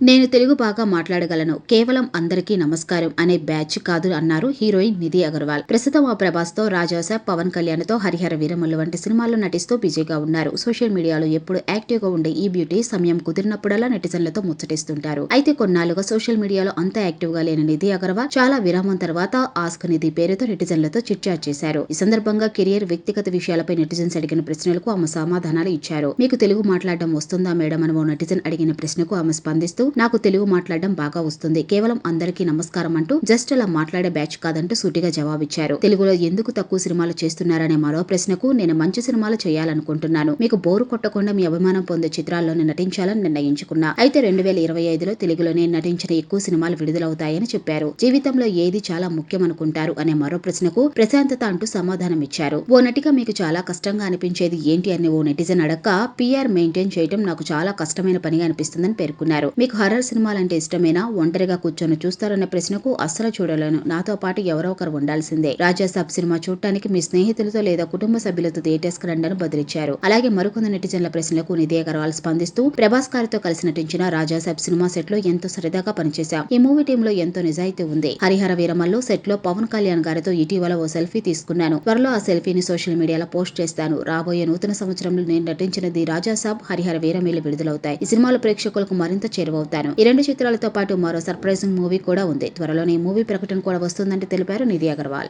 నేను తెలుగు బాగా మాట్లాడగలను. కేవలం అందరికీ నమస్కారం అనే బ్యాచ్ కాదు అన్నారు హీరోయిన్ నిధి అగర్వాల్. ప్రస్తుతం ఆ ప్రభాస్తో, రాజాసాబ్, పవన్ కళ్యాణ్తో హరిహర వీరమల్లు వంటి సినిమాల్లో నటిస్తూ బిజీగా ఉన్నారు. సోషల్ మీడియాలో ఎప్పుడు యాక్టివ్గా ఉండే ఈ బ్యూటీ సమయం కుదిరినప్పుడల్లా నెటిజన్లతో ముచ్చటిస్తుంటారు. అయితే కొన్నాళ్లుగా సోషల్ మీడియాలో అంత యాక్టివ్గా లేని నిధి అగర్వాల్ చాలా విరామం తర్వాత ఆస్క్ నిధి పేరుతో నెటిజన్లతో చిట్చాట్ చేశారు. ఈ సందర్భంగా కెరియర్, వ్యక్తిగత విషయాలపై నెటిజన్స్ అడిగిన ప్రశ్నలకు ఆమె సమాధానాలు ఇచ్చారు. మీకు తెలుగు మాట్లాడడం వస్తుందా మేడం అని ఓ నెటిజన్ అడిగిన ప్రశ్నకు ఆమె స్పందిస్తూ, నాకు తెలుగు మాట్లాడడం బాగా వస్తుంది. కేవలం అందరికీ నమస్కారం అంటూ జస్ట్ అలా మాట్లాడే బ్యాచ్ కాదంటూ సూటిగా జవాబిచ్చారు. తెలుగులో ఎందుకు తక్కువ సినిమాలు చేస్తున్నారనే మరో ప్రశ్నకు, నేను మంచి సినిమాలు చేయాలనుకుంటున్నాను. మీకు బోరు కొట్టకుండా మీ అభిమానం పొందే చిత్రాల్లోనే నటించాలని నిర్ణయించుకున్నా. అయితే 2025లో తెలుగులోనే నటించిన ఎక్కువ సినిమాలు విడుదలవుతాయని చెప్పారు. జీవితంలో ఏది చాలా ముఖ్యమనుకుంటారు అనే మరో ప్రశ్నకు ప్రశాంతత అంటూ సమాధానమిచ్చారు. ఓ నటిగా మీకు చాలా కష్టంగా అనిపించేది ఏంటి అని ఓ నెటిజన్ అడగ్గా, PR మెయింటైన్ చేయడం నాకు చాలా కష్టమైన పనిగా అనిపిస్తుందని పేర్కొన్నారు. మీకు హర్రర్ సినిమాలంటే ఇష్టమేనా? ఒంటరిగా కూర్చొని చూస్తారన్న ప్రశ్నకు, అస్సలు చూడలేను. నాతో పాటు ఎవరో ఒకరు ఉండాల్సిందే. రాజాసాబ్ సినిమా చూడటానికి మీ స్నేహితులతో లేదా కుటుంబ సభ్యులతో థియేటర్స్ కి రండి అని బదిలిచ్చారు. అలాగే మరికొంత నెటిజన్ల ప్రశ్నలకు నిధి అగర్వాల్ స్పందిస్తూ, ప్రభాస్ గారితో కలిసి నటించిన రాజాసాబ్ సినిమా సెట్ లో ఎంతో సరదాగా పనిచేశాం. ఈ మూవీ టీమ్ లో ఎంతో నిజాయితీ ఉంది. హరిహర వీరమల్లు సెట్ లో పవన్ కళ్యాణ్ గారితో ఇటీవల ఓ సెల్ఫీ తీసుకున్నాను. త్వరలో ఆ సెల్ఫీని సోషల్ మీడియాలో పోస్ట్ చేస్తాను. రాబోయే నూతన సంవత్సరంలో నేను నటించినది రాజాసాబ్, హరిహర వీరమల్లు విడుదలవుతాయి. ఈ సినిమాలో ప్రేక్షకులకు మరింత చేరువవుతాను. ఈ రెండు చిత్రాలతో పాటు మరో సర్ప్రైజింగ్ మూవీ కూడా ఉంది. త్వరలోనే ఈ మూవీ ప్రకటన కూడా వస్తుందని తెలిపారు నిధి అగర్వాల్.